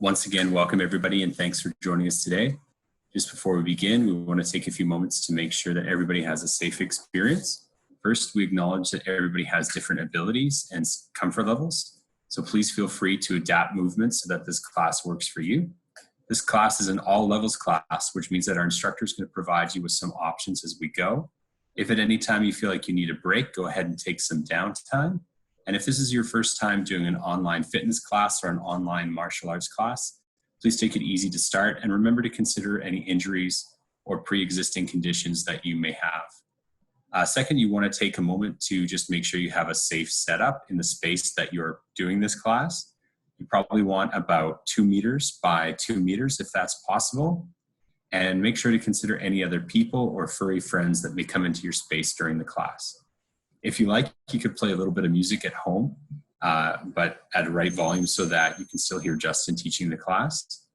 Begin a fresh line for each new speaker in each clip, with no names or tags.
Once again, welcome everybody and thanks for joining us today. Just before we begin, we want to take a few moments to make sure that everybody has a safe experience. First, we acknowledge that everybody has different abilities and comfort levels, so please feel free to adapt movements so that this class works for you. This class is an all levels class, which means that our instructor is going to provide you with some options as we go. If at any time you feel like you need a break, go ahead and take some downtime. And if this is your first time doing an online fitness class or an online martial arts class, please take it easy to start and remember to consider any injuries or pre-existing conditions that you may have. Second, you want to take a moment to just make sure you have a safe setup in the space that you're doing this class. You probably want about 2 meters by 2 meters if that's possible. And make sure to consider any other people or furry friends that may come into your space during the class. If you like, you could play a little bit of music at home, but at the right volume so that you can still hear Justin teaching the class.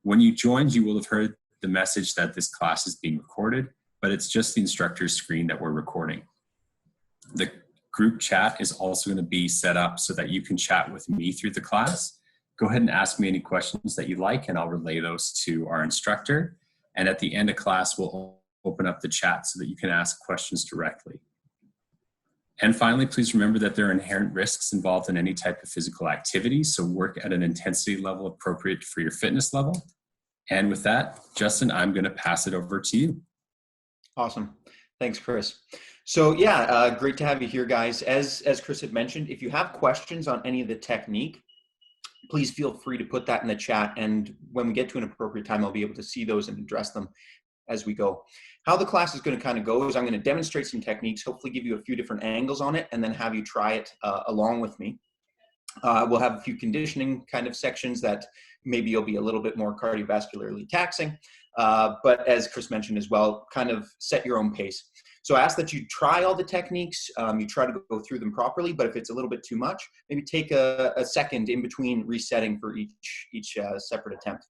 When you joined, you will have heard the message that this class is being recorded, but it's just the instructor's screen that we're recording. The group chat is also going to be set up so that you can chat with me through the class. Go ahead and ask me any questions that you like, and I'll relay those to our instructor. And at the end of class, we'll open up the chat so that you can ask questions directly. And finally, please remember that there are inherent risks involved in any type of physical activity, so work at an intensity level appropriate for your fitness level. And with that, Justin, I'm going to pass it over to you.
Awesome. Thanks, Chris. So yeah, great to have you here, guys. As Chris had mentioned, if you have questions on any of the technique, please feel free to put that in the chat. And when we get to an appropriate time, I'll be able to see those and address them as we go. How the class is going to kind of go is I'm going to demonstrate some techniques, hopefully give you a few different angles on it, and then have you try it along with me. We'll have a few conditioning kind of sections that maybe you'll be a little bit more cardiovascularly taxing, but as Chris mentioned as well, kind of set your own pace. So I ask that you try all the techniques, you try to go through them properly, but if it's a little bit too much, maybe take a second in between resetting for each separate attempt.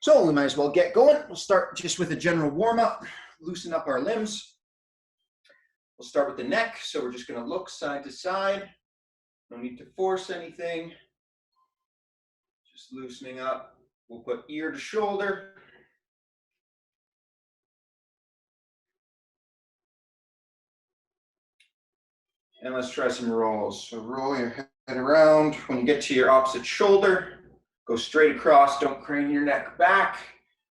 So we might as well get going. We'll start just with a general warm-up, loosen up our limbs. We'll start with the neck. So we're just going to look side to side. No need to force anything. Just loosening up. We'll put ear to shoulder. And let's try some rolls. So roll your head around. When you get to your opposite shoulder, go straight across, don't crane your neck back.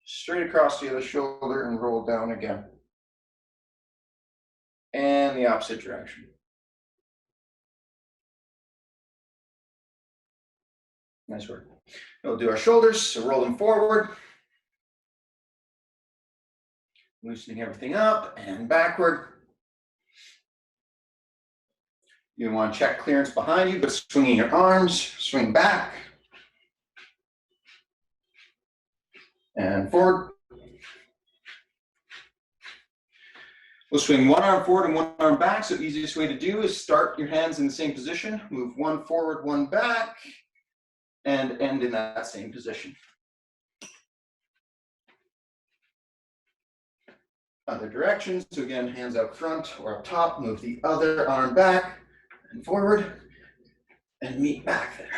Straight across the other shoulder and roll down again. And the opposite direction. Nice work. We'll do our shoulders, so roll them forward. Loosening everything up and backward. You want to check clearance behind you, but swinging your arms, swing back. And forward. We'll swing one arm forward and one arm back. So the easiest way to do is start your hands in the same position, move one forward, one back, and end in that same position. Other directions. So again, hands out front or up top, move the other arm back and forward, and meet back there.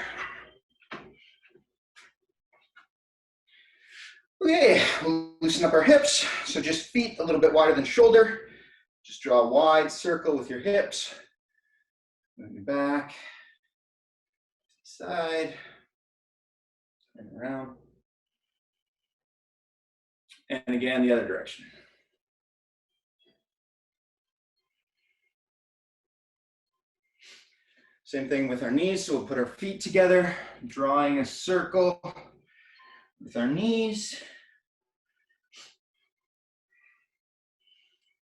Okay, we'll loosen up our hips. So just feet a little bit wider than shoulder. Just draw a wide circle with your hips. Move your back, side, and around. And again, the other direction. Same thing with our knees. So we'll put our feet together, drawing a circle with our knees.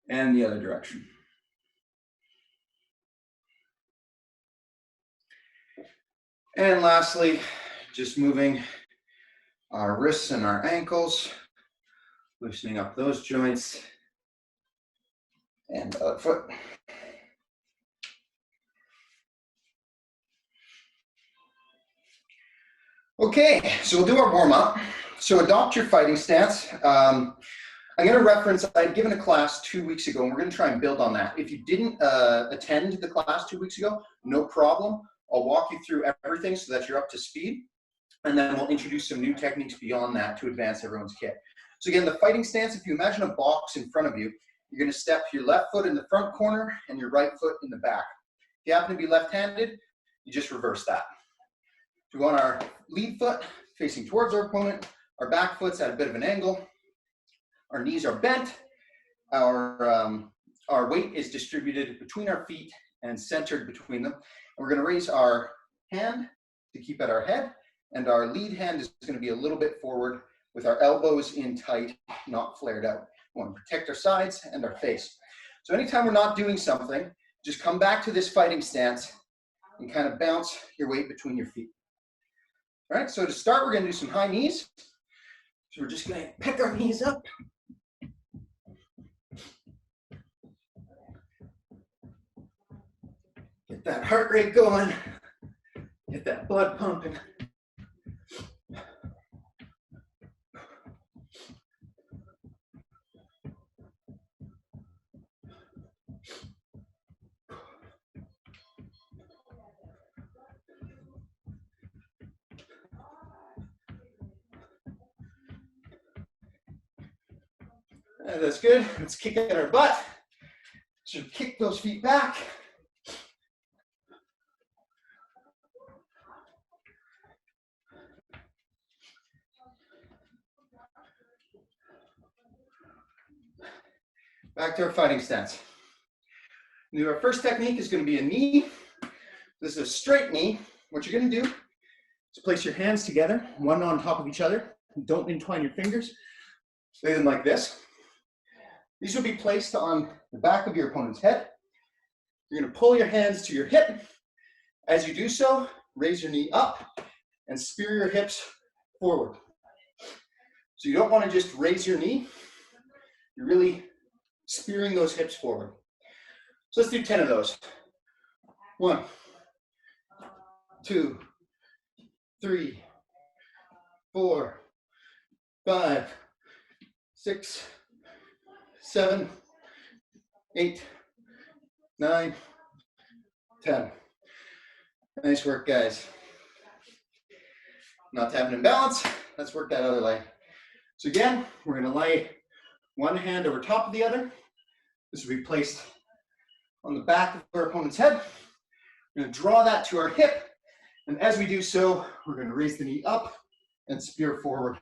And the other direction. And lastly, just moving our wrists and our ankles, loosening up those joints, and the other foot. Okay, so we'll do our warm-up. So adopt your fighting stance. I'm going to reference, I had given a class 2 weeks ago, and we're going to try and build on that. If you didn't attend the class 2 weeks ago, no problem. I'll walk you through everything so that you're up to speed. and then we'll introduce some new techniques beyond that to advance everyone's kit. So again, the fighting stance, if you imagine a box in front of you, you're gonna step your left foot in the front corner and your right foot in the back. If you happen to be left-handed, you just reverse that. So we want our lead foot facing towards our opponent, our back foot's at a bit of an angle, our knees are bent, our weight is distributed between our feet and centered between them. And we're gonna raise our hand to keep at our head, and our lead hand is gonna be a little bit forward with our elbows in tight, not flared out. We wanna protect our sides and our face. So anytime we're not doing something, just come back to this fighting stance and kind of bounce your weight between your feet. All right, so to start, we're gonna do some high knees. So we're just gonna pick our knees up. Get that heart rate going, get that blood pumping. That's good. Let's kick at our butt. So kick those feet back. Back to our fighting stance. Now our first technique is going to be a knee. This is a straight knee. What you're going to do is place your hands together, one on top of each other. Don't entwine your fingers. Lay them like this. These will be placed on the back of your opponent's head. You're going to pull your hands to your hip. As you do so, raise your knee up and spear your hips forward. So you don't want to just raise your knee. You're really spearing those hips forward. So let's do 10 of those. 1, 2, 3, 4, 5, 6, 7, 8, 9, 10. Nice work, guys. Not having imbalance, let's work that other leg. So again, we're going to lay one hand over top of the other. This will be placed on the back of our opponent's head. We're going to draw that to our hip, and as we do so, we're going to raise the knee up and spear forward.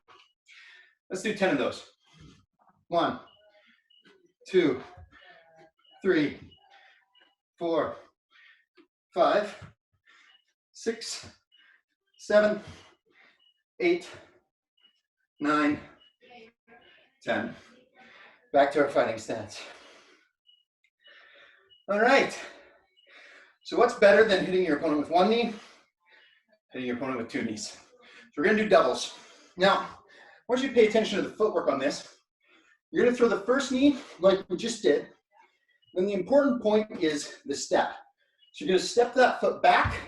Let's do 10 of those. 1, 2, 3, 4, 5, 6, 7, 8, 9, 10. Back to our fighting stance. All right. So what's better than hitting your opponent with one knee? Hitting your opponent with two knees. So we're going to do doubles. Now, I want you to pay attention to the footwork on this. You're going to throw the first knee like we just did. Then the important point is the step. So you're going to step that foot back.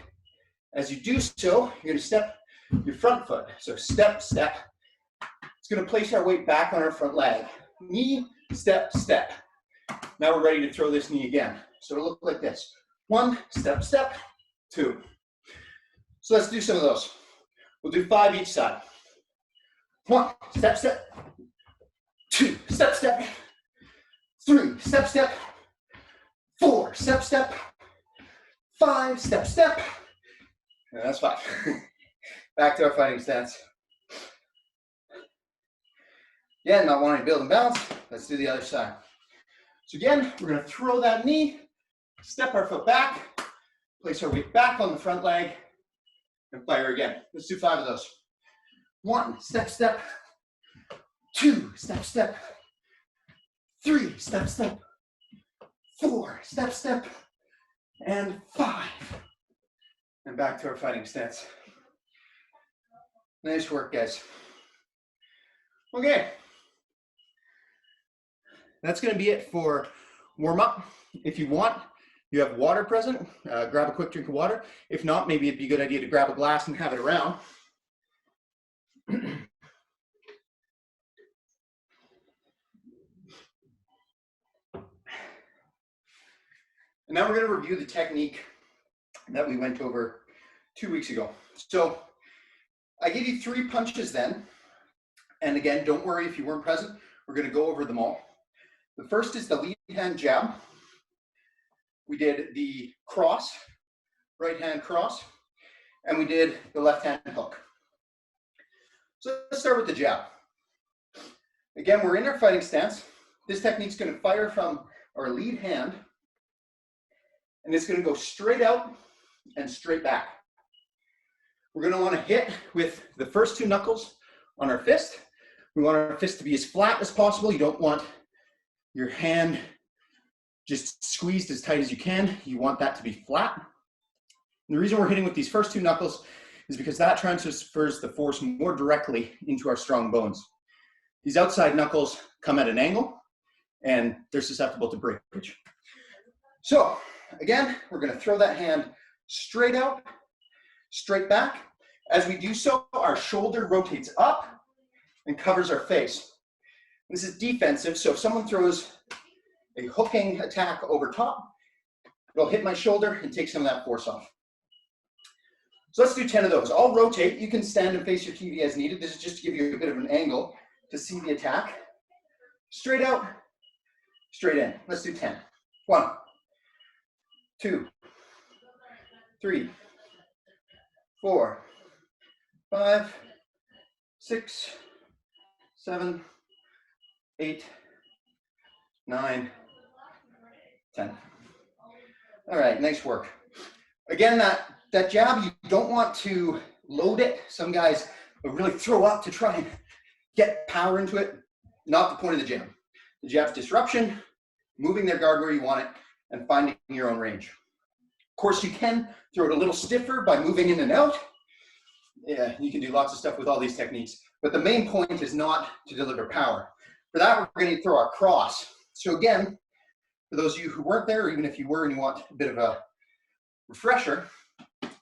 As you do so, you're going to step your front foot. So step, step. It's going to place our weight back on our front leg. Knee, step, step. Now we're ready to throw this knee again. So it'll look like this. 1, step, step, 2. So let's do some of those. We'll do 5 each side. 1, step, step. 2, step, step. 3, step, step. 4, step, step. 5, step, step. And that's 5. Back to our fighting stance. Again, not wanting to build and balance. Let's do the other side. So again, we're going to throw that knee, step our foot back, place our weight back on the front leg, and fire again. Let's do 5 of those. 1, step, step. 2, step, step. 3, step, step. 4, step, step. And 5. And back to our fighting stance. Nice work, guys. Okay. That's going to be it for warm-up. If you want, you have water present, grab a quick drink of water. If not, maybe it'd be a good idea to grab a glass and have it around. And now we're going to review the technique that we went over 2 weeks ago. So
I gave you 3 punches then. And again, don't worry if you weren't present, we're going to go over them all. The first is the lead hand jab. We did the cross, right hand cross, and we did the left hand hook. So let's start with the jab. Again, we're in our fighting stance. This technique's going to fire from our lead hand, and it's going to go straight out and straight back. We're going to want to hit with the first 2 knuckles on our fist. We want our fist to be as flat as possible. You don't want your hand just squeezed as tight as you can. You want that to be flat. And the reason we're hitting with these first 2 knuckles is because that transfers the force more directly into our strong bones. These outside knuckles come at an angle and they're susceptible to breakage. So again, we're going to throw that hand straight out, straight back. As we do so, our shoulder rotates up and covers our face. This is defensive, so if someone throws a hooking attack over top, it'll hit my shoulder and take some of that force off. So let's do 10 of those. I'll rotate. You can stand and face your TV as needed. This is just to give you a bit of an angle to see the attack. Straight out, straight in. Let's do 10. 1, 2, 3, 4, 5, 6, 7, 8, 9, 10. All right, nice work. Again, that jab, you don't want to load it. Some guys will really throw up to try and get power into it. Not the point of the jab. The jab's disruption, moving their guard where you want it, and finding your own range. Of course, you can throw it a little stiffer by moving in and out. Yeah, you can do lots of stuff with all these techniques, but the main point is not to deliver power. For that, we're going to throw our cross. So again, for those of you who weren't there, or even if you were and you want a bit of a refresher,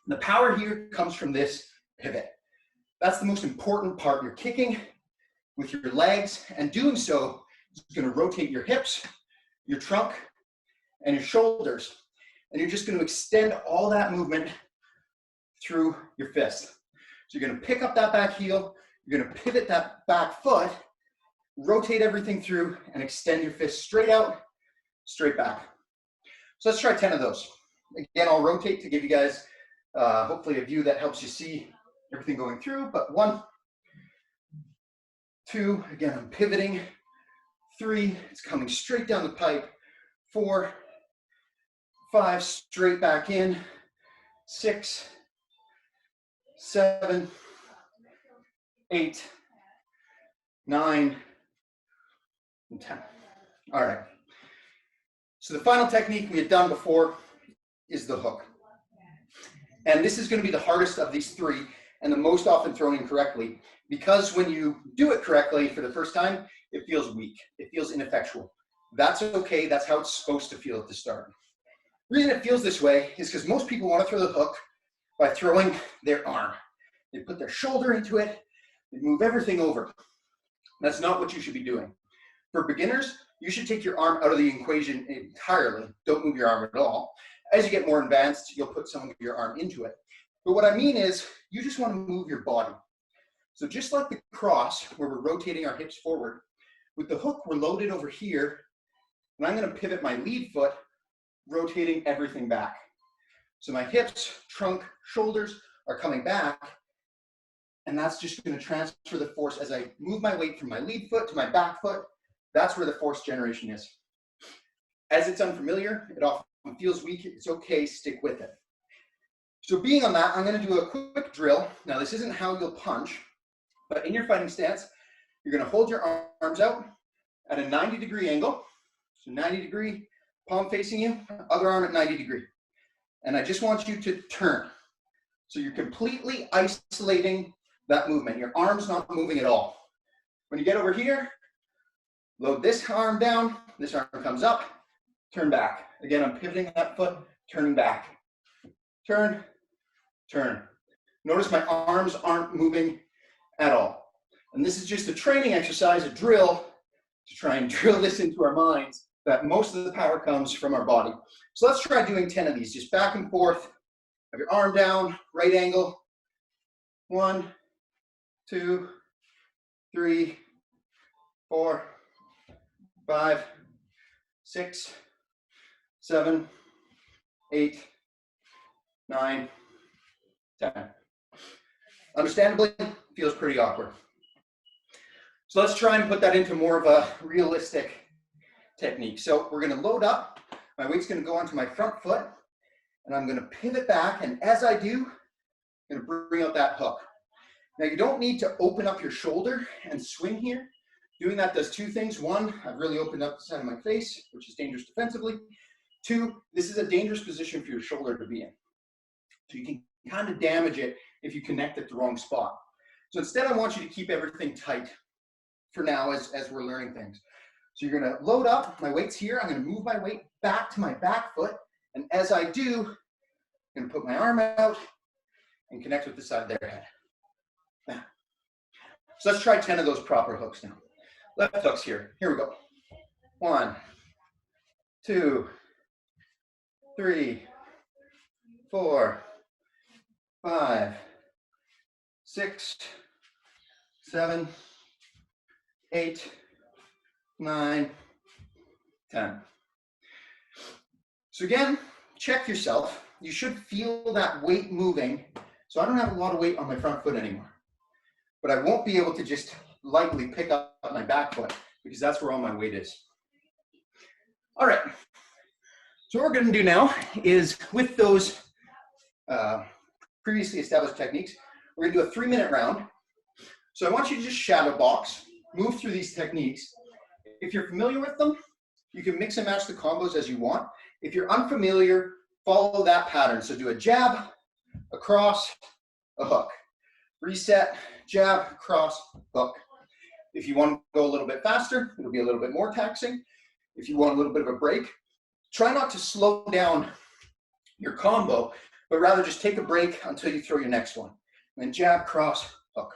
the power here comes from this pivot. That's the most important part. You're kicking with your legs, and doing so is going to rotate your hips, your trunk, and your shoulders. And you're just going to extend all that movement through your fist. So you're going to pick up that back heel, you're going to pivot that back foot, rotate everything through, and extend your fist straight out, straight back. So let's try 10 of those. Again, I'll rotate to give you guys hopefully a view that helps you see everything going through. But 1, 2, again, I'm pivoting. 3, it's coming straight down the pipe. 4, 5, straight back in. 6, 7, 8, 9, and 10. All right. So the final technique we had done before is the hook. And this is going to be the hardest of these 3 and the most often thrown incorrectly, because when you do it correctly for the first time, it feels weak. It feels ineffectual. That's okay. That's how it's supposed to feel at the start. The reason it feels this way is because most people want to throw the hook by throwing their arm. They put their shoulder into it. They move everything over. That's not what you should be doing. For beginners, you should take your arm out of the equation entirely. Don't move your arm at all. As you get more advanced, you'll put some of your arm into it. But what I mean is, you just want to move your body. So just like the cross, where we're rotating our hips forward, with the hook, we're loaded over here, and I'm going to pivot my lead foot, rotating everything back. So my hips, trunk, shoulders are coming back, and that's just going to transfer the force as I move my weight from my lead foot to my back foot. That's where the force generation is. As it's unfamiliar, it often feels weak. It's okay, stick with it. So being on that, I'm going to do a quick drill. Now, this isn't how you'll punch, but in your fighting stance, you're going to hold your arms out at a 90-degree angle. So 90-degree, palm facing you, other arm at 90-degree. And I just want you to turn. So you're completely isolating that movement. Your arm's not moving at all. When you get over here, load this arm down, this arm comes up, turn back. Again, I'm pivoting that foot, turning back. Turn, turn. Notice my arms aren't moving at all. And this is just a training exercise, a drill, to try and drill this into our minds, that most of the power comes from our body. So let's try doing 10 of these, just back and forth. Have your arm down, right angle. 1, 2, 3, 4, 5, 6, 7, 8, 9, 10. Understandably, feels pretty awkward. So let's try and put that into more of a realistic technique. So we're going to load up. My weight's going to go onto my front foot, and I'm going to pivot back. And as I do, I'm going to bring out that hook. Now, you don't need to open up your shoulder and swing here. Doing that does two things. One, I've really opened up the side of my face, which is dangerous defensively. Two, this is a dangerous position for your shoulder to be in. So you can kind of damage it if you connect at the wrong spot. So instead, I want you to keep everything tight for now as we're learning things. So you're going to load up. My weight's here. I'm going to move my weight back to my back foot. And as I do, I'm going to put my arm out and connect with the side of their head. Now. So let's try 10 of those proper hooks now. Left hooks here. Here we go. 1, 2, 3, 4, 5, 6, 7, 8, 9, 10. So again, check yourself. You should feel that weight moving. So I don't have a lot of weight on my front foot anymore, but I won't be able to just lightly pick up my back foot because that's where all my weight is. All right. So what we're going to do now is with those previously established techniques, we're going to do a 3-minute round. So I want you to just shadow box, move through these techniques. If you're familiar with them, you can mix and match the combos as you want. If you're unfamiliar, follow that pattern. So do a jab, a cross, a hook. Reset, jab, cross, hook. If you want to go a little bit faster, it'll be a little bit more taxing. If you want a little bit of a break, try not to slow down your combo, but rather just take a break until you throw your next one. And then jab, cross, hook.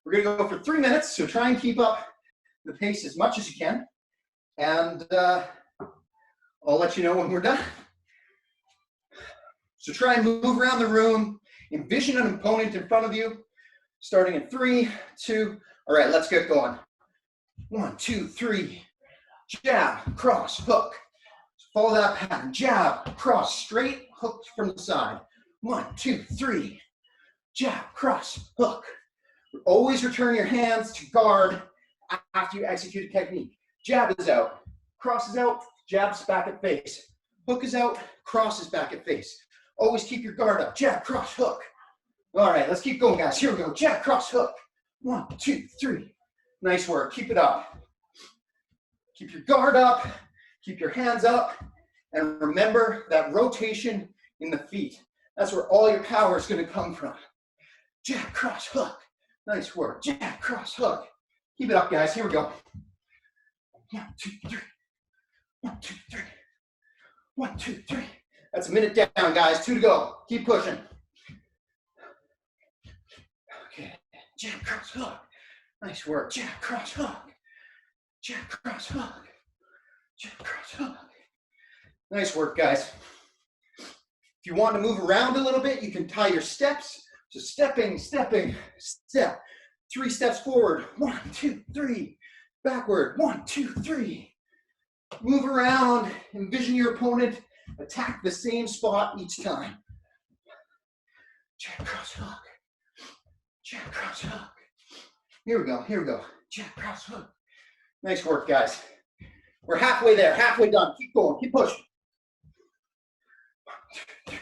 We're going to go for 3 minutes, so try and keep up the pace as much as you can. And I'll let you know when we're done. So try and move around the room. Envision an opponent in front of you. Starting in 3, 2. All right, let's get going. 1, 2, 3. Jab, cross, hook. Follow that pattern. Jab, cross, straight, hook from the side. 1, 2, 3. Jab, cross, hook. Always return your hands to guard after you execute a technique. Jab is out, cross is out, jab's back at face. Hook is out, cross is back at face. Always keep your guard up. Jab, cross, hook. All right, let's keep going, guys. Here we go. Jab, cross, hook. 1, 2, 3. Nice work. Keep it up. Keep your guard up. Keep your hands up. And remember that rotation in the feet. That's where all your power is going to come from. Jab, cross, hook. Nice work. Jab, cross, hook. Keep it up, guys. Here we go. 1, 2, 3. 1, 2, 3. 1, 2, 3. That's a minute down, guys. 2 to go. Keep pushing. Okay. Jab, cross, hook. Nice work. Jab, cross, hook. Jab, cross, hook. Jab, cross, hook. Nice work, guys. If you want to move around a little bit, you can tie your steps. So stepping, stepping, step. 3 steps forward. 1, 2, 3. Backward. 1, 2, 3. Move around. Envision your opponent. Attack the same spot each time. Jab, cross, hook. Jab, cross, hook. Here we go. Here we go. Jab, cross, hook. Nice work, guys. We're halfway there. Halfway done. Keep going. Keep pushing. 1, 2, 3.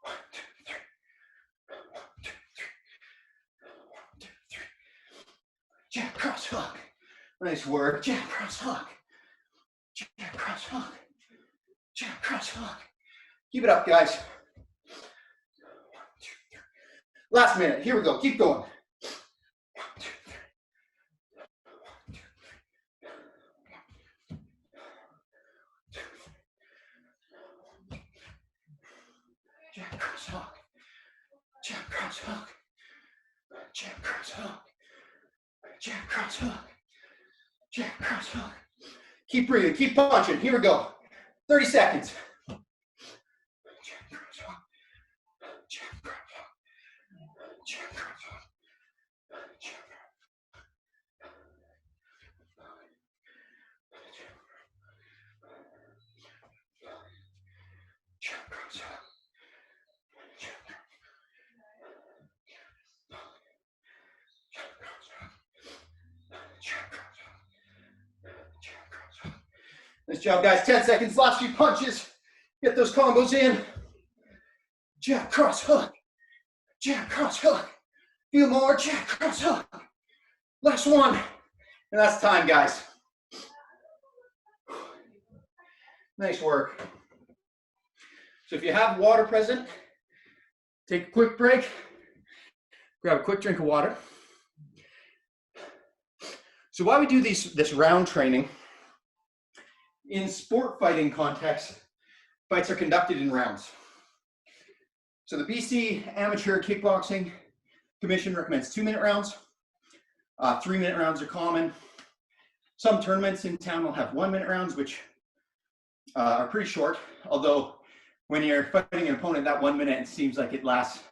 1, 2, 3. 1, 2, 3. 1, 2, 3. Jab, cross, hook. Nice work. Jab, cross, hook. Jab, cross, hook. Jab, cross, hook. Keep it up, guys. 1, 2, 3. Last minute. Here we go. Keep going. 1, 2, 3. 1, 2, 3. 1, 2, 3. Jab, cross, hook. Jab, cross, hook. Jab, cross, hook. Jab, cross, hook. Jab, cross, hook. Keep breathing. Keep punching. Here we go. 30 seconds. Jab, cross, hook. Jab, cross, hook. Jab, cross, hook. cross hook. Nice job, guys. 10 seconds, last few punches. Get those combos in. Jab, cross, hook. Jab, cross, hook. Few more, jab, cross, hook. Last one. And that's time, guys. Nice work. So if you have water present, take a quick break. Grab a quick drink of water. So why we do this round training, in sport fighting context, fights are conducted in rounds. So the BC Amateur Kickboxing Commission recommends 2-minute rounds. 3-minute rounds are common. Some tournaments in town will have 1-minute rounds, which are pretty short, although when you're fighting an opponent, that 1 minute, it seems like it lasts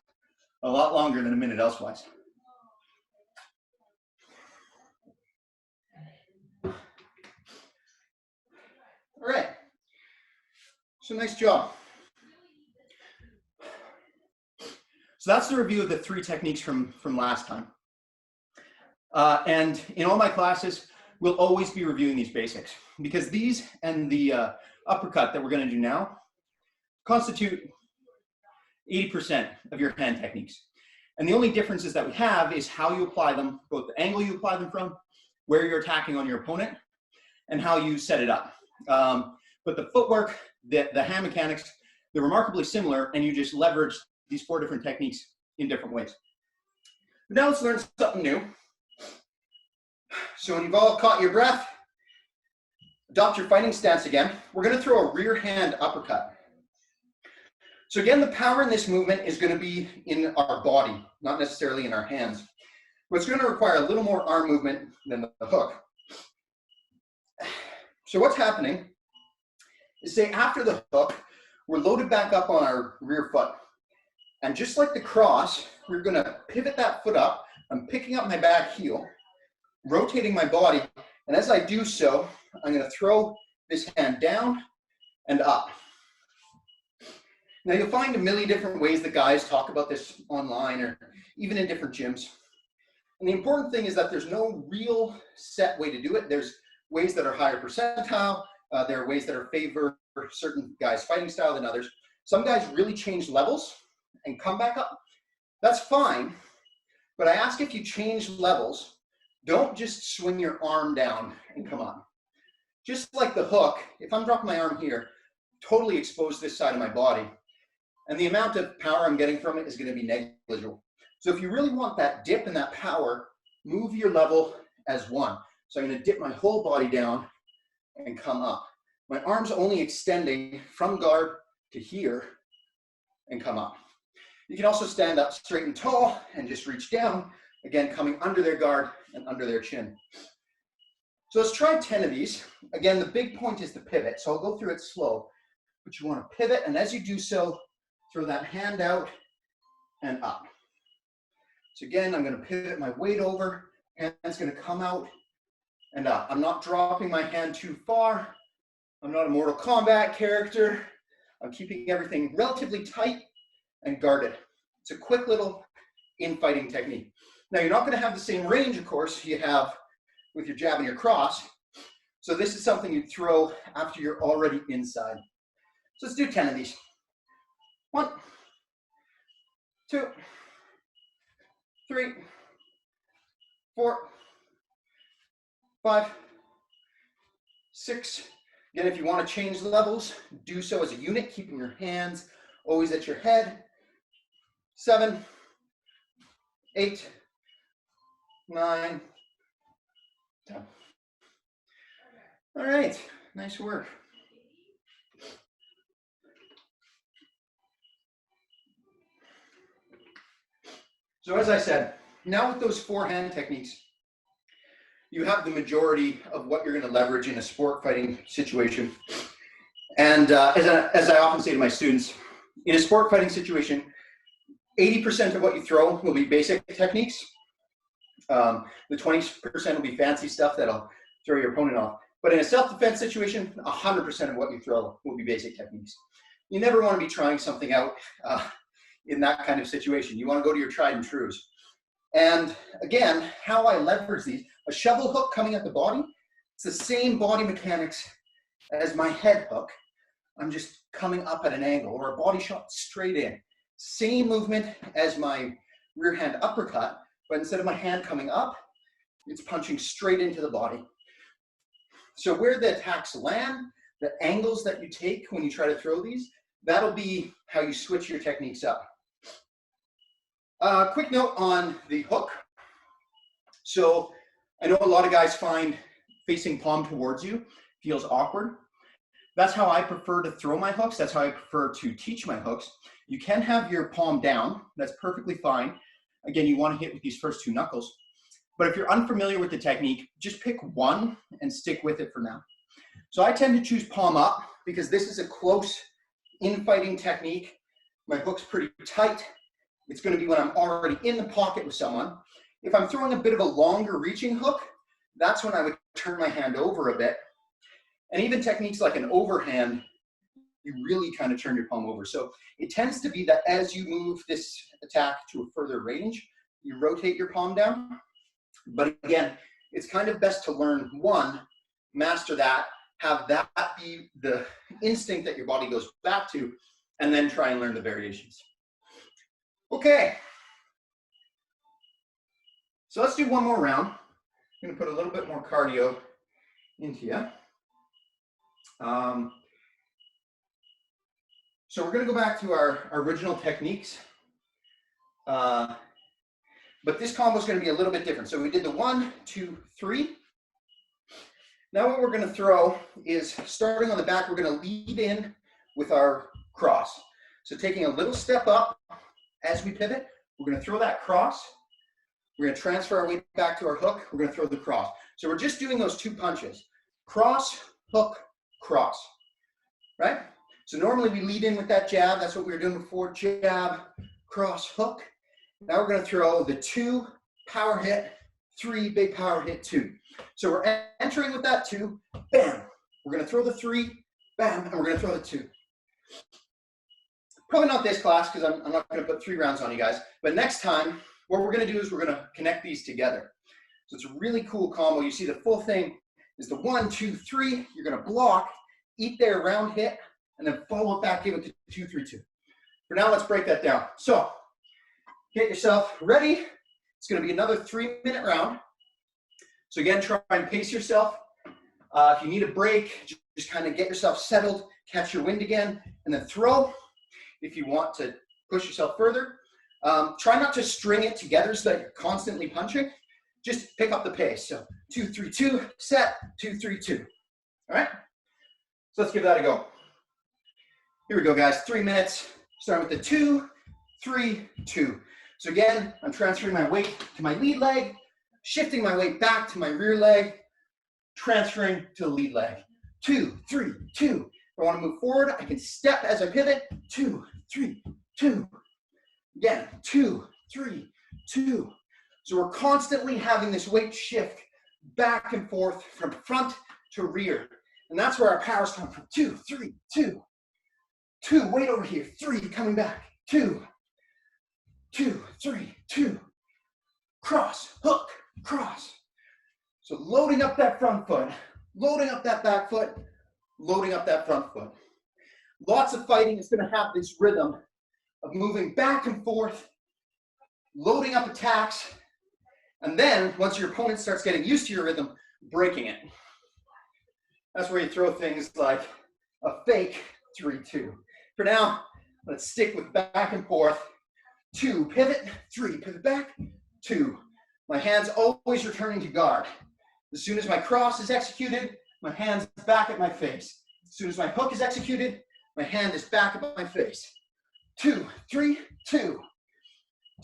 a lot longer than a minute elsewise. All right, so nice job. So that's the review of the 3 techniques from last time. And in all my classes, we'll always be reviewing these basics because these and the uppercut that we're gonna do now constitute 80% of your hand techniques. And the only differences that we have is how you apply them, both the angle you apply them from, where you're attacking on your opponent, and how you set it up. But the footwork, the hand mechanics, they're remarkably similar, and you just leverage these 4 different techniques in different ways. But now let's learn something new. So when you've all caught your breath, adopt your fighting stance again. We're going to throw a rear hand uppercut. So again, the power in this movement is going to be in our body, not necessarily in our hands. But it's going to require a little more arm movement than the hook. So what's happening is, say after the hook, we're loaded back up on our rear foot. And just like the cross, we're going to pivot that foot up. I'm picking up my back heel, rotating my body. And as I do so, I'm going to throw this hand down and up. Now you'll find a million different ways that guys talk about this online or even in different gyms. And the important thing is that there's no real set way to do it. There's ways that are higher percentile. There are ways that are favor certain guys' fighting style than others. Some guys really change levels and come back up. That's fine. But I ask, if you change levels, don't just swing your arm down and come up. Just like the hook, if I'm dropping my arm here, totally expose this side of my body. And the amount of power I'm getting from it is going to be negligible. So if you really want that dip and that power, move your level as one. So I'm going to dip my whole body down and come up. My arm's only extending from guard to here and come up. You can also stand up straight and tall and just reach down, again, coming under their guard and under their chin. So let's try 10 of these. Again, the big point is the pivot. So I'll go through it slow, but you want to pivot. And as you do so, throw that hand out and up. So again, I'm going to pivot my weight over. Hand's going to come out and up. I'm not dropping my hand too far. I'm not a Mortal Kombat character. I'm keeping everything relatively tight and guarded. It's a quick little infighting technique. Now, you're not going to have the same range, of course, you have with your jab and your cross. So this is something you throw after you're already inside. So let's do 10 of these. 1, 2, 3, 4, 5, 6. Again, if you want to change the levels, do so as a unit, keeping your hands always at your head. 7, 8, 9, 10. All right, nice work. So as I said, now with those 4 hand techniques, you have the majority of what you're going to leverage in a sport fighting situation. And as I often say to my students, in a sport fighting situation, 80% of what you throw will be basic techniques. The 20% will be fancy stuff that'll throw your opponent off. But in a self-defense situation, 100% of what you throw will be basic techniques. You never want to be trying something out in that kind of situation. You want to go to your tried and trues. And again, how I leverage these, a shovel hook coming at the body, it's the same body mechanics as my head hook. I'm just coming up at an angle, or a body shot straight in. Same movement as my rear hand uppercut, but instead of my hand coming up, it's punching straight into the body. So where the attacks land, the angles that you take when you try to throw these, that'll be how you switch your techniques up. Quick note on the hook. So I know a lot of guys find facing palm towards you feels awkward. That's how I prefer to throw my hooks. That's how I prefer to teach my hooks. You can have your palm down. That's perfectly fine. Again, you want to hit with these first two knuckles. But if you're unfamiliar with the technique, just pick one and stick with it for now. So I tend to choose palm up because this is a close infighting technique. My hook's pretty tight. It's going to be when I'm already in the pocket with someone. If I'm throwing a bit of a longer reaching hook, that's when I would turn my hand over a bit. And even techniques like an overhand, you really kind of turn your palm over. So it tends to be that as you move this attack to a further range, you rotate your palm down. But again, it's kind of best to learn one, master that, have that be the instinct that your body goes back to, and then try and learn the variations. Okay. So let's do one more round. I'm going to put a little bit more cardio into you. So we're going to go back to our original techniques. But this combo is going to be a little bit different. So we did the 1, 2, 3. Now what we're going to throw is, starting on the back, we're going to lead in with our cross. So taking a little step up as we pivot, we're going to throw that cross. We're going to transfer our weight back to our hook. We're going to throw the cross. So we're just doing those two punches. Cross, hook, cross. Right? So normally we lead in with that jab. That's what we were doing before. Jab, cross, hook. Now we're going to throw the 2, power hit, 3, big power hit, 2. So we're entering with that 2, bam. We're going to throw the 3, bam, and we're going to throw the 2. Probably not this class because I'm not going to put 3 rounds on you guys. But next time, what we're going to do is we're going to connect these together. So it's a really cool combo. You see the full thing is the 1, 2, 3. You're going to block, eat their round hit, and then follow it back in with the 2, 3, 2. For now, let's break that down. So get yourself ready. It's going to be another 3-minute round. So again, try and pace yourself. If you need a break, just kind of get yourself settled, catch your wind again, and then throw. If you want to push yourself further, try not to string it together so that you're constantly punching. Just pick up the pace. So 2, 3, 2, set, 2, 3, 2. All right? So let's give that a go. Here we go, guys. 3 minutes. Starting with the 2, 3, 2. So again, I'm transferring my weight to my lead leg, shifting my weight back to my rear leg, transferring to the lead leg. 2, 3, 2. If I want to move forward, I can step as I pivot. 2, 3, 2. Again, 2, 3, 2. So we're constantly having this weight shift back and forth from front to rear. And that's where our powers come from. 2, 3, 2. 2, weight over here. 3, coming back. 2, 2, 3, 2. Cross, hook, cross. So loading up that front foot, loading up that back foot, loading up that front foot. Lots of fighting is going to have this rhythm of moving back and forth, loading up attacks, and then once your opponent starts getting used to your rhythm, breaking it. That's where you throw things like a fake 3, 2. For now, let's stick with back and forth. 2, pivot, 3, pivot back, 2. My hand's always returning to guard. As soon as my cross is executed, my hand's back at my face. As soon as my hook is executed, my hand is back at my face. 2, 3, 2.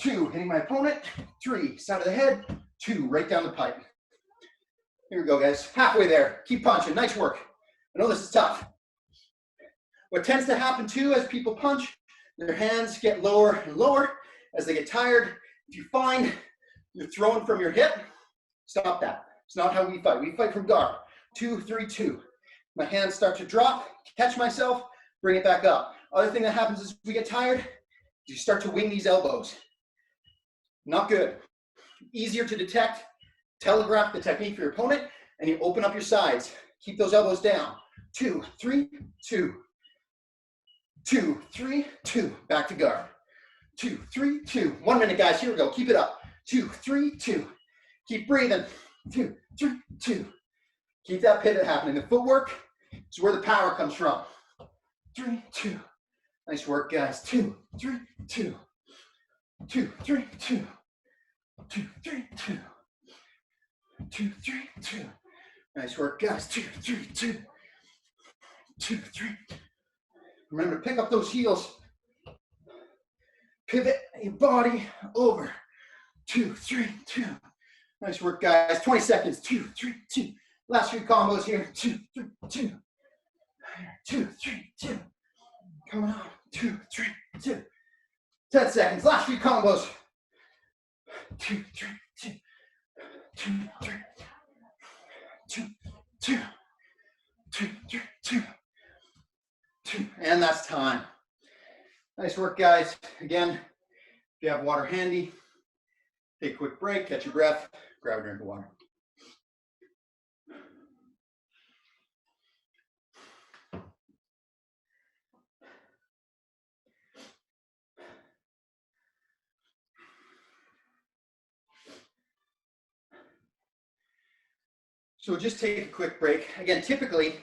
2, hitting my opponent. 3, side of the head. 2, right down the pipe. Here we go, guys. Halfway there. Keep punching. Nice work. I know this is tough. What tends to happen too as people punch, their hands get lower and lower as they get tired. If you find you're throwing from your hip, stop that. It's not how we fight. We fight from guard. 2, 3, 2. My hands start to drop, catch myself, bring it back up. Other thing that happens is we get tired, you start to wing these elbows. Not good. Easier to detect, telegraph the technique for your opponent, and you open up your sides. Keep those elbows down. 2, 3, 2. 2, 3, 2. Back to guard. 2, 3, 2. 1 minute, guys. Here we go. Keep it up. 2, 3, 2. Keep breathing. 2, 3, 2. Keep that pivot happening. The footwork is where the power comes from. 3, 2. Nice work, guys. 2, 3, 2. 2, 3, 2. 2, 3, 2. 2, 3, 2. Nice work, guys. 2, 3, 2. 2, 3. Remember to pick up those heels. Pivot your body over. 2, 3, 2. Nice work, guys. 20 seconds. 2, 3, 2. Last few combos here. 2, 3, 2. 2, 3, 2. Coming on. 2, 3, 2. 10 seconds. Last few combos. 2, 3, 2. 2, 3. 2, 2. 2, 3, 2. 2. And that's time. Nice work, guys. Again, if you have water handy, take a quick break, catch your breath, grab a drink of water. So just take a quick break. Again, typically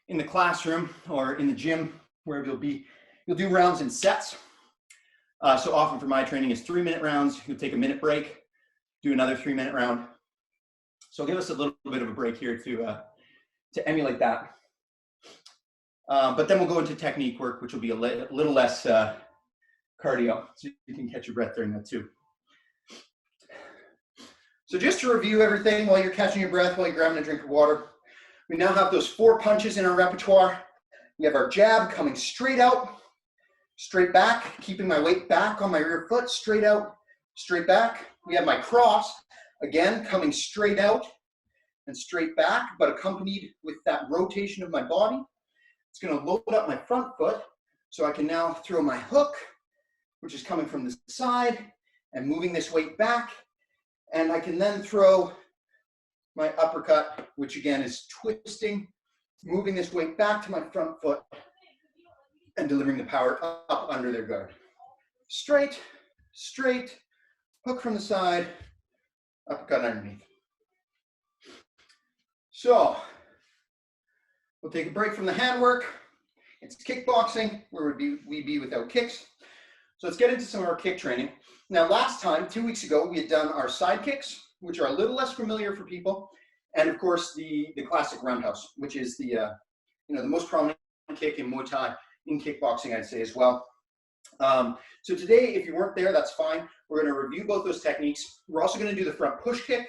in the classroom or in the gym, wherever you'll be, you'll do rounds in sets. So often for my training is 3-minute rounds. You'll take a minute break, do another 3-minute round. So give us a little bit of a break here to emulate that. But then we'll go into technique work, which will be a little less cardio, so you can catch your breath during that too. So just to review everything while you're catching your breath, while you're grabbing a drink of water, we now have those 4 punches in our repertoire. We have our jab coming straight out, straight back, keeping my weight back on my rear foot, straight out, straight back. We have my cross, again, coming straight out and straight back, but accompanied with that rotation of my body. It's gonna load up my front foot, so I can now throw my hook, which is coming from the side, and moving this weight back. And I can then throw my uppercut, which again is twisting, moving this weight back to my front foot and delivering the power up under their guard. Straight, straight, hook from the side, uppercut underneath. So we'll take a break from the handwork. It's kickboxing, where we'd be without kicks. So let's get into some of our kick training. Now, last time, 2 weeks ago, we had done our side kicks, which are a little less familiar for people, and of course the classic roundhouse, which is the the most prominent kick in Muay Thai, in kickboxing, I'd say as well. So today, if you weren't there, that's fine. We're going to review both those techniques. We're also going to do the front push kick.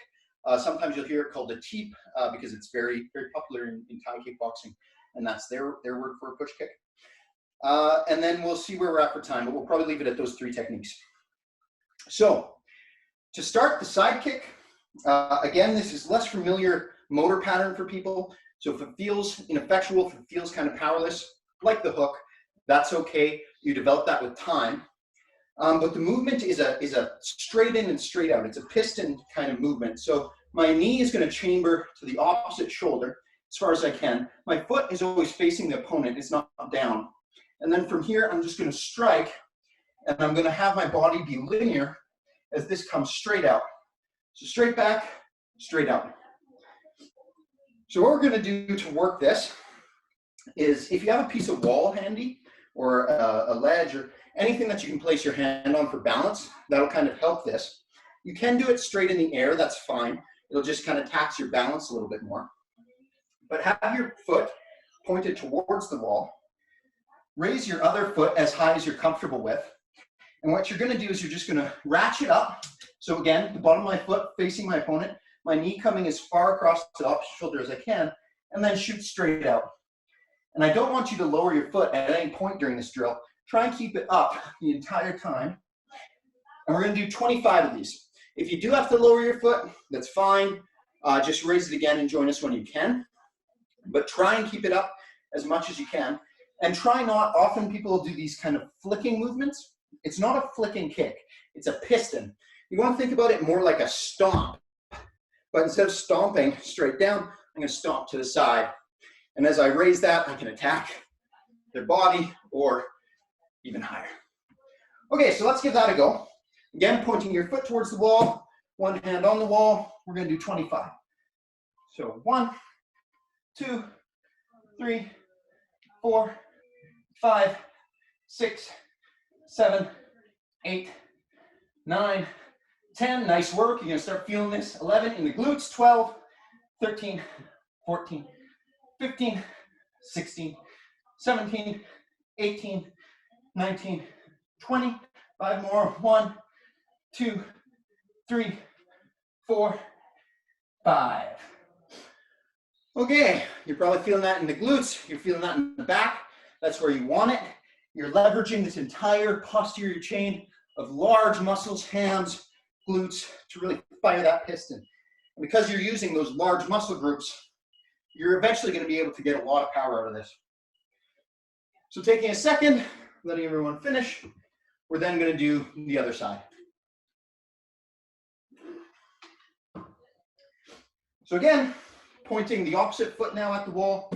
Sometimes you'll hear it called the teep because it's very, very popular in Thai kickboxing, and that's their word for a push kick. And then we'll see where we're at for time, but we'll probably leave it at those 3 techniques. So to start the side kick, again, this is less familiar motor pattern for people. So if it feels ineffectual, if it feels kind of powerless, like the hook, that's okay. You develop that with time. But the movement is a straight in and straight out. It's a piston kind of movement. So my knee is going to chamber to the opposite shoulder as far as I can. My foot is always facing the opponent. It's not down. And then from here, I'm just going to strike, and I'm going to have my body be linear as this comes straight out. So straight back, straight out. So what we're going to do to work this is, if you have a piece of wall handy or a ledge or anything that you can place your hand on for balance, that'll kind of help this. You can do it straight in the air, that's fine. It'll just kind of tax your balance a little bit more. But have your foot pointed towards the wall. Raise your other foot as high as you're comfortable with. And what you're going to do is you're just going to ratchet up. So again, the bottom of my foot facing my opponent, my knee coming as far across the opposite shoulder as I can, and then shoot straight out. And I don't want you to lower your foot at any point during this drill. Try and keep it up the entire time. And we're going to do 25 of these. If you do have to lower your foot, that's fine. Just raise it again and join us when you can. But try and keep it up as much as you can. And try not, often people will do these kind of flicking movements. It's not a flicking kick, it's a piston. You want to think about it more like a stomp. But instead of stomping straight down, I'm going to stomp to the side. And as I raise that, I can attack their body or even higher. Okay, so let's give that a go. Again, pointing your foot towards the wall, one hand on the wall. We're going to do 25. So 1, 2, 3, 4, 5, 6, 7, 8, 9, 10. Nice work. You're going to start feeling this. 11 in the glutes. 12, 13, 14, 15, 16, 17, 18, 19, 20. 5 more. 1, 2, 3, 4, 5. Okay, you're probably feeling that in the glutes. You're feeling that in the back. That's where you want it. You're leveraging this entire posterior chain of large muscles, hams, glutes, to really fire that piston. And because you're using those large muscle groups, you're eventually going to be able to get a lot of power out of this. So taking a second, letting everyone finish, we're then going to do the other side. So again, pointing the opposite foot now at the wall,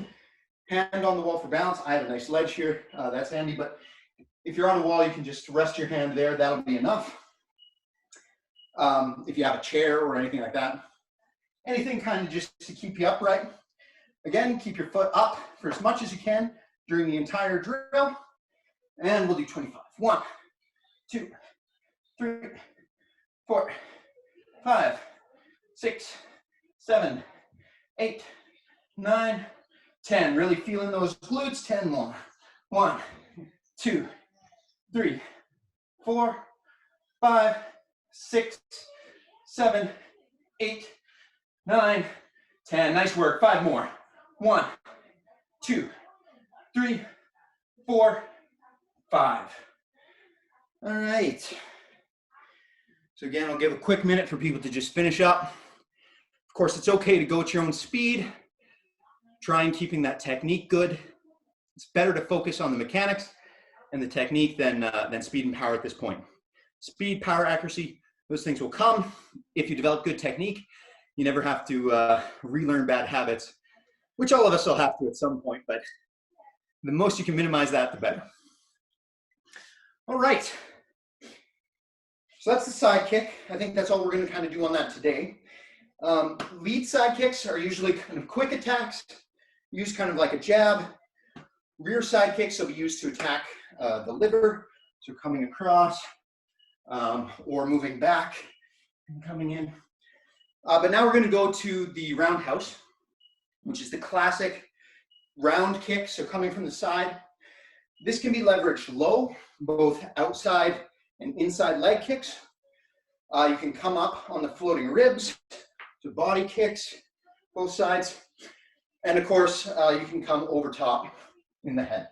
hand on the wall for balance. I have a nice ledge here, that's handy, but if you're on the wall, you can just rest your hand there, that'll be enough. If you have a chair or anything like that, anything kind of just to keep you upright. Again, keep your foot up for as much as you can during the entire drill, and we'll do 25. 1, 2, 3, 4, 5, 6, 7, 8, 9, 10. Really feeling those glutes. 10 more. 1, 2, 3, 4, 5, 6, 7, 8, 9, 10. Nice work. 5 more. 1, 2, 3, 4, 5. All right. So again, I'll give a quick minute for people to just finish up. Of course, it's okay to go at your own speed. Try and keeping that technique good. It's better to focus on the mechanics and the technique than speed and power at this point. Speed, power, accuracy, those things will come. If you develop good technique, you never have to relearn bad habits, which all of us will have to at some point, but the most you can minimize that, the better. All right. So that's the side kick. I think that's all we're going to kind of do on that today. Lead side kicks are usually kind of quick attacks, used kind of like a jab. Rear side kicks will be used to attack the liver, so coming across or moving back and coming in. But now we're going to go to the roundhouse, which is the classic round kick, so coming from the side. This can be leveraged low, both outside and inside leg kicks. You can come up on the floating ribs, so body kicks, both sides. And of course, you can come over top in the head.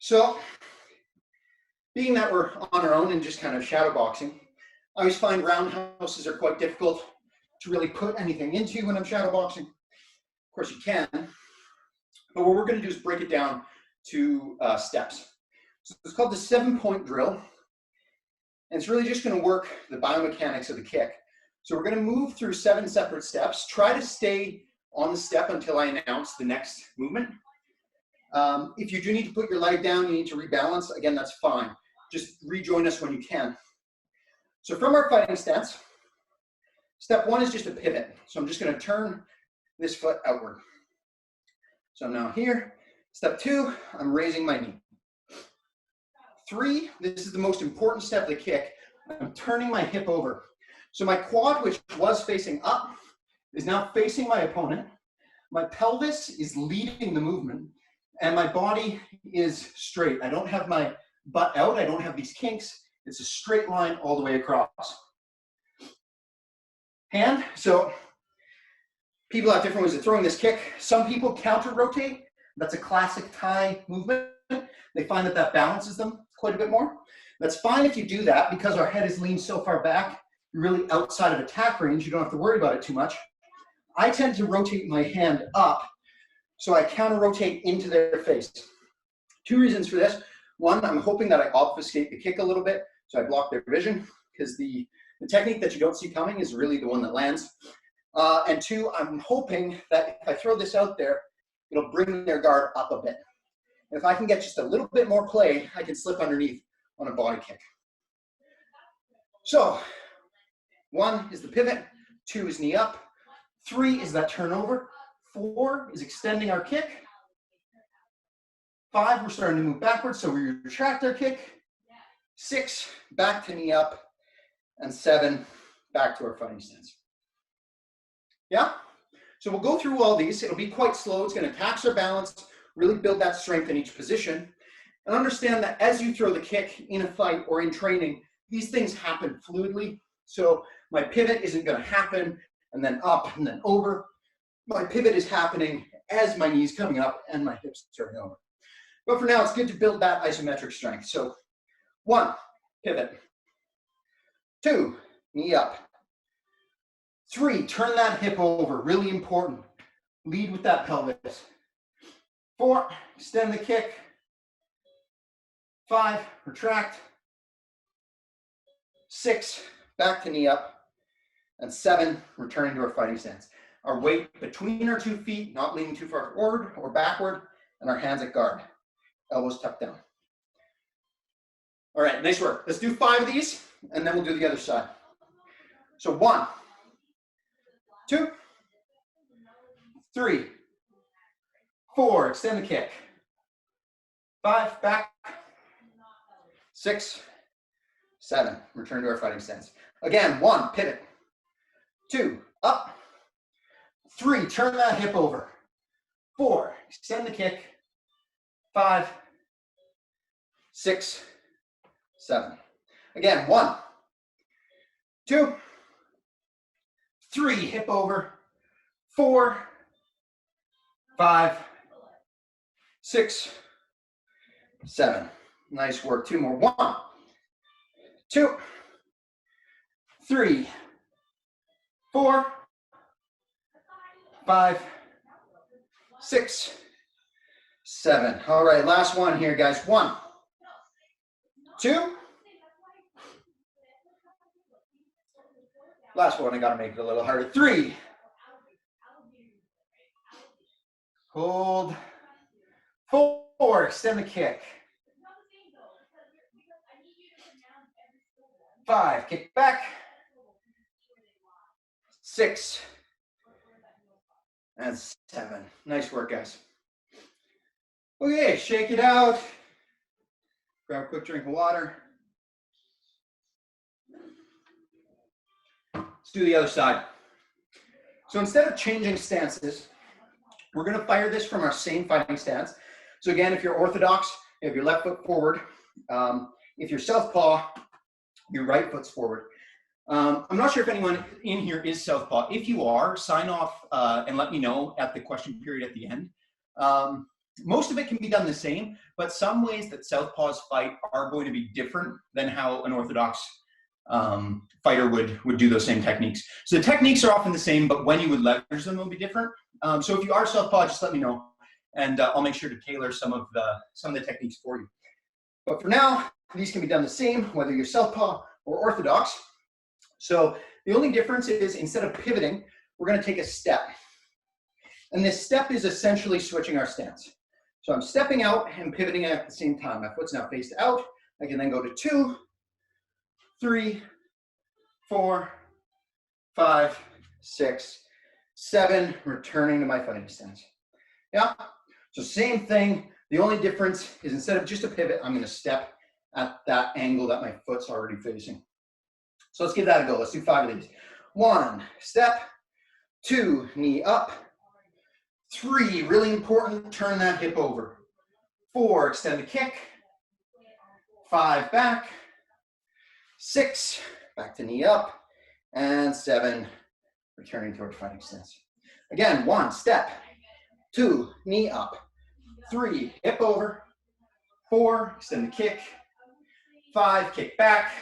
So, being that we're on our own and just kind of shadow boxing, I always find roundhouses are quite difficult to really put anything into when I'm shadow boxing. Of course you can, but what we're going to do is break it down to steps. So it's called the 7-point drill, and it's really just going to work the biomechanics of the kick. So we're going to move through 7 separate steps. Try to stay on the step until I announce the next movement. If you do need to put your leg down, you need to rebalance, again, that's fine. Just rejoin us when you can. So from our fighting stance, step 1 is just a pivot. So I'm just going to turn this foot outward. So I'm now here. Step 2, I'm raising my knee. 3, this is the most important step of the kick. I'm turning my hip over. So my quad, which was facing up, is now facing my opponent. My pelvis is leading the movement, and my body is straight. I don't have my butt out. I don't have these kinks. It's a straight line all the way across. Hand, so people have different ways of throwing this kick. Some people counter rotate. That's a classic Thai movement. They find that that balances them quite a bit more. That's fine if you do that, because our head is leaned so far back, you're really outside of attack range. You don't have to worry about it too much. I tend to rotate my hand up, so I counter rotate into their face. Two reasons for this. One, I'm hoping that I obfuscate the kick a little bit, so I block their vision, because the technique that you don't see coming is really the one that lands. And two, I'm hoping that if I throw this out there, it'll bring their guard up a bit. And if I can get just a little bit more play, I can slip underneath on a body kick. So 1 is the pivot, 2 is knee up, 3 is that turnover, 4 is extending our kick, 5, we're starting to move backwards, so we retract our kick, 6, back to knee up, and 7, back to our fighting stance. Yeah? So we'll go through all these. It'll be quite slow. It's going to tax our balance, really build that strength in each position, and understand that as you throw the kick in a fight or in training, these things happen fluidly. So my pivot isn't going to happen and then up and then over. My pivot is happening as my knee's coming up and my hips turning over. But for now, it's good to build that isometric strength. So 1, pivot. 2, knee up. 3, turn that hip over, really important. Lead with that pelvis. 4, extend the kick. 5, retract. 6, back to knee up. And 7, returning to our fighting stance. Our weight between our 2 feet, not leaning too far forward or backward, and our hands at guard. Elbows tucked down. All right, nice work. Let's do 5 of these, and then we'll do the other side. So 1, 2, 3, 4, extend the kick. 5, back. 6, 7, return to our fighting stance. Again, 1, pivot. 2, up. 3, turn that hip over. 4, extend the kick. 5, 6, 7. Again, 1, 2, 3, hip over. 4, 5, 6, 7. Nice work. 2 more. 1, 2, 3, 4, 5, 6, 7. All right, last one here, guys. 1, 2. Last one, I gotta make it a little harder. 3. Hold. 4, extend the kick. 5, kick back. 6, and 7. Nice work, guys. Okay, shake it out. Grab a quick drink of water. Let's do the other side. So instead of changing stances, we're going to fire this from our same fighting stance. So again, if you're orthodox, you have your left foot forward. If you're southpaw, your right foot's forward. I'm not sure if anyone in here is southpaw. If you are, sign off and let me know at the question period at the end. Most of it can be done the same, but some ways that southpaws fight are going to be different than how an orthodox fighter would do those same techniques. So the techniques are often the same, but when you would leverage them will be different. So if you are southpaw, just let me know, and I'll make sure to tailor some of the techniques for you. But for now, these can be done the same, whether you're southpaw or orthodox. So the only difference is instead of pivoting, we're going to take a step. And this step is essentially switching our stance. So I'm stepping out and pivoting at the same time. My foot's now faced out. I can then go to 2, 3, 4, 5, 6, 7, returning to my fighting stance. Yeah, so same thing. The only difference is instead of just a pivot, I'm going to step at that angle that my foot's already facing. So let's give that a go. Let's do 5 of these. 1, step. 2, knee up. 3, really important, turn that hip over. 4, extend the kick. 5, back. 6, back to knee up. And 7, returning toward fighting stance. Again, 1, step. 2, knee up. 3, hip over. 4, extend the kick. 5, kick back.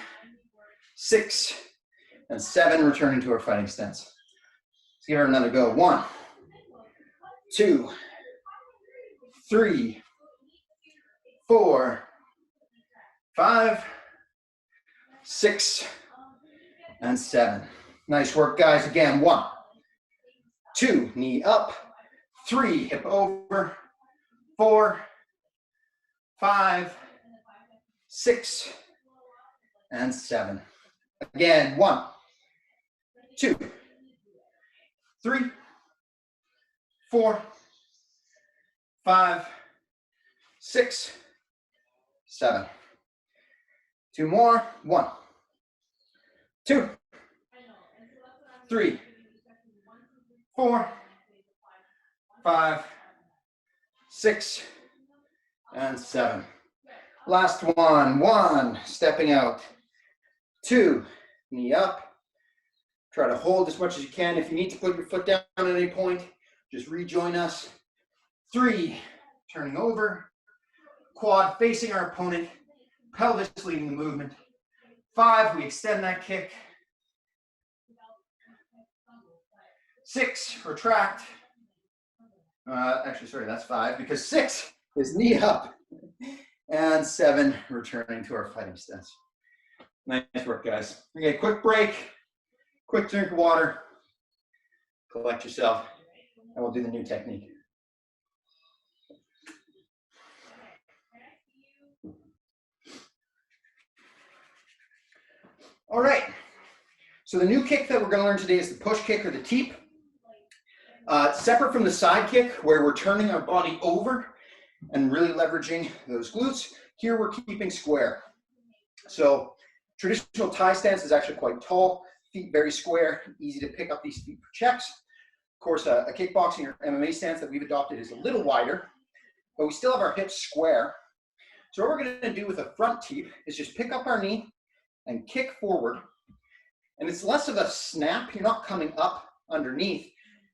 6, and 7, returning to our fighting stance. Let's give her another go. 1, 2, 3, 4, 5, 6, and 7. Nice work, guys. Again, 1, 2, knee up, 3, hip over, 4, 5, 6, and 7. Again, 1, 2, 3, 4, 5, 6, 7. 2 more. 1, 2, 3, 4, 5, 6, and 7. Last one. 1, stepping out. 2, knee up. Try to hold as much as you can. If you need to put your foot down at any point, just rejoin us. 3, turning over. Quad facing our opponent. Pelvis leading the movement. 5, we extend that kick. 6, retract. Actually, sorry, that's 5 because 6 is knee up. And 7, returning to our fighting stance. Nice work, guys. Okay, quick break, quick drink of water, collect yourself, and we'll do the new technique. All right, so the new kick that we're going to learn today is the push kick or the teep. Separate from the side kick where we're turning our body over and really leveraging those glutes. Here we're keeping square. So traditional Thai stance is actually quite tall, feet very square, easy to pick up these feet for checks. Of course, a kickboxing or MMA stance that we've adopted is a little wider, but we still have our hips square. So what we're going to do with a front teep is just pick up our knee and kick forward. And it's less of a snap. You're not coming up underneath.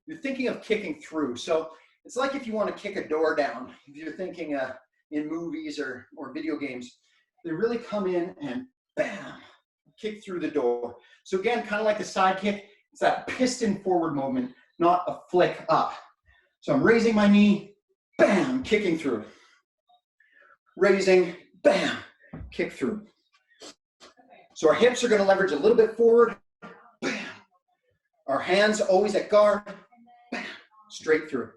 You're thinking of kicking through. So it's like if you want to kick a door down. If you're thinking in movies or video games, they really come in and bam, kick through the door. So again, kind of like a side kick, it's that piston forward movement, not a flick up. So I'm raising my knee, bam, kicking through. Raising, bam, kick through. So our hips are going to leverage a little bit forward, bam. Our hands always at guard, bam, straight through.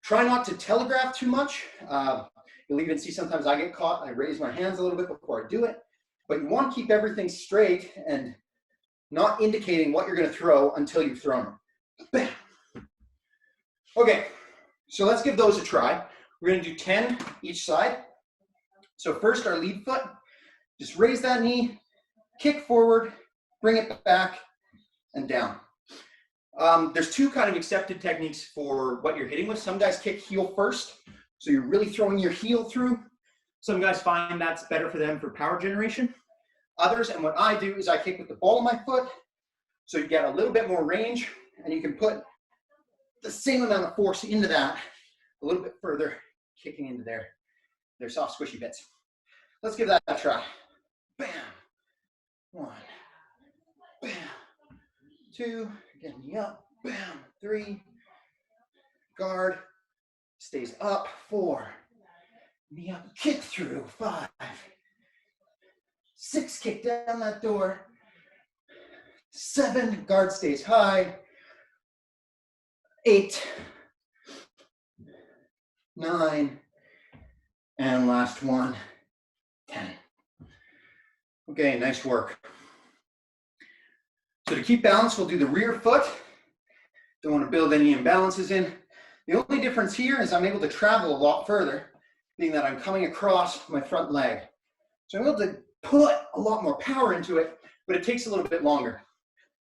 Try not to telegraph too much. You'll even see sometimes I get caught. I raise my hands a little bit before I do it. But you want to keep everything straight and not indicating what you're going to throw until you've thrown it. Bam. Okay, so let's give those a try. We're going to do 10 each side. So first, our lead foot. Just raise that knee, kick forward, bring it back, and down. There's 2 kind of accepted techniques for what you're hitting with. Some guys kick heel first, so you're really throwing your heel through. Some guys find that's better for them for power generation. Others, and what I do is I kick with the ball of my foot, so you get a little bit more range, and you can put the same amount of force into that, a little bit further, kicking into their soft, squishy bits. Let's give that a try. Bam. 1. Bam. 2. Again, knee up. Bam. 3. Guard. Stays up. 4. Knee up. Kick through. 5. 6. Kick down that door. 7. Guard stays high. 8. 9. And last one. 10. Okay, nice work. So to keep balance, we'll do the rear foot. Don't want to build any imbalances in. The only difference here is I'm able to travel a lot further, being that I'm coming across my front leg. So I'm able to put a lot more power into it, but it takes a little bit longer.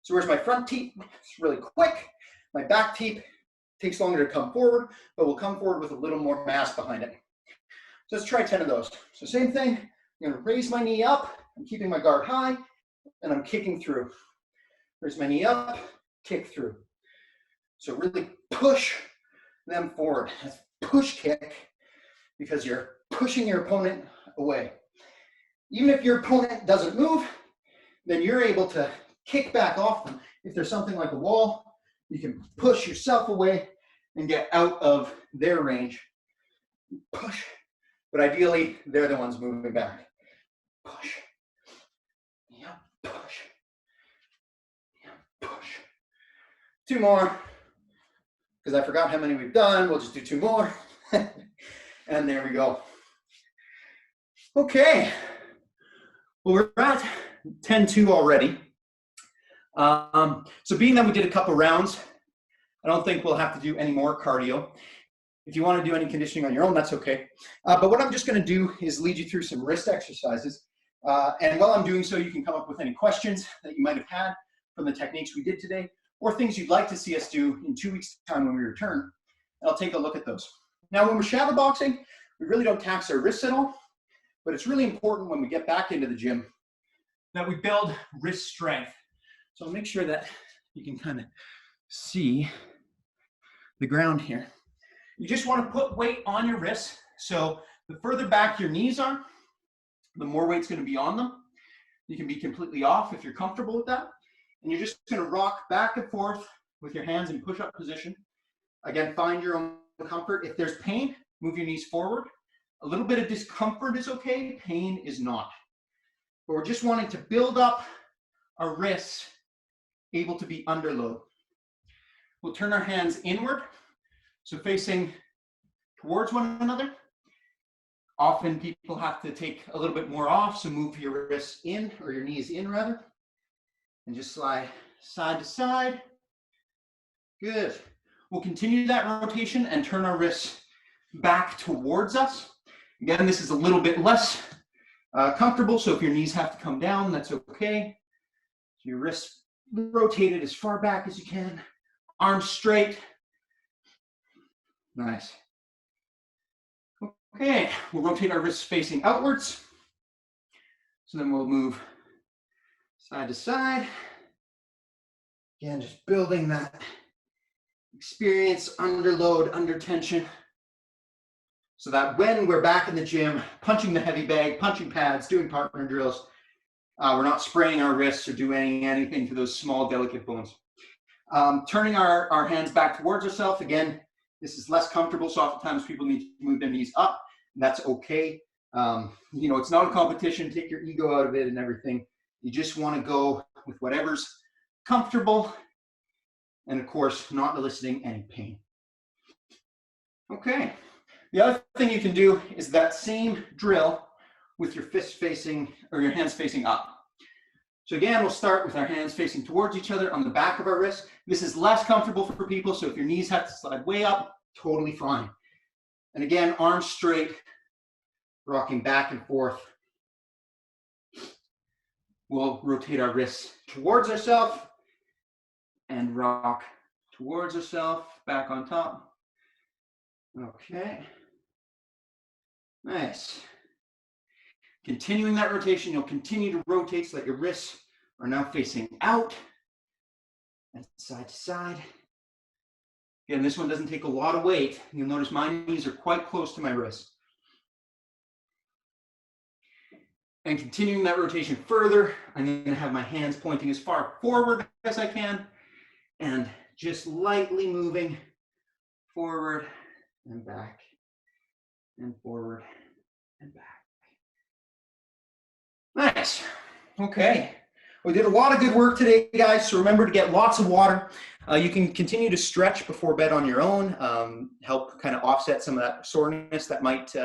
So whereas my front teep is really quick, my back teep takes longer to come forward, but will come forward with a little more mass behind it. So let's try 10 of those. So same thing, I'm gonna raise my knee up, I'm keeping my guard high, and I'm kicking through. Raise my knee up, kick through. So really push them forward. That's push kick, because you're pushing your opponent away. Even if your opponent doesn't move, then you're able to kick back off them. If there's something like a wall, you can push yourself away and get out of their range. Push, but ideally they're the ones moving back. Push. Yeah, push. Yeah, push. 2 more, because I forgot how many we've done. We'll just do 2 more. And there we go. Okay. Well, we're at 10-2 already. So being that we did a couple rounds, I don't think we'll have to do any more cardio. If you want to do any conditioning on your own, that's okay. But what I'm just going to do is lead you through some wrist exercises. And while I'm doing so, you can come up with any questions that you might have had from the techniques we did today, or things you'd like to see us do in 2 weeks' time when we return. And I'll take a look at those. Now, when we're shadow boxing, we really don't tax our wrists at all, but it's really important when we get back into the gym that we build wrist strength. So I'll make sure that you can kind of see the ground here. You just want to put weight on your wrists. So the further back your knees are, the more weight's going to be on them. You can be completely off if you're comfortable with that. And you're just going to rock back and forth with your hands in push-up position. Again, find your own comfort. If there's pain, move your knees forward. A little bit of discomfort is okay. Pain is not. But we're just wanting to build up our wrists able to be under load. We'll turn our hands inward, so facing towards one another. Often people have to take a little bit more off, so move your wrists in, or your knees in rather, and just slide side to side. Good. We'll continue that rotation and turn our wrists back towards us. Again, this is a little bit less comfortable, so if your knees have to come down, that's okay. So your wrists rotated as far back as you can. Arms straight. Nice. Okay, we'll rotate our wrists facing outwards. So then we'll move side to side. Again, just building that experience under load, under tension, so that when we're back in the gym, punching the heavy bag, punching pads, doing partner drills, we're not spraining our wrists or doing anything to those small, delicate bones. Turning our hands back towards ourselves. Again, this is less comfortable, so oftentimes people need to move their knees up. That's okay. You know, it's not a competition. Take your ego out of it and everything. You just want to go with whatever's comfortable, and of course, not eliciting any pain. Okay. The other thing you can do is that same drill with your fists facing, or your hands facing up. So again, we'll start with our hands facing towards each other on the back of our wrist. This is less comfortable for people, so if your knees have to slide way up, totally fine. And again, arms straight, rocking back and forth. We'll rotate our wrists towards ourselves and rock towards ourselves, back on top. Okay. Nice. Continuing that rotation, you'll continue to rotate so that your wrists are now facing out and side to side. Again, this one doesn't take a lot of weight. You'll notice my knees are quite close to my wrists. And continuing that rotation further, I'm going to have my hands pointing as far forward as I can and just lightly moving forward and back and forward and back. Nice. Okay. We did a lot of good work today, guys. So remember to get lots of water. You can continue to stretch before bed on your own, help kind of offset some of that soreness that might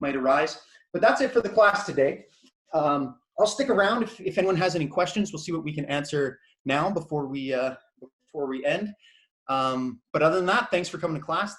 arise. But that's it for the class today. I'll stick around if anyone has any questions. We'll see what we can answer now before we end. But other than that, thanks for coming to class.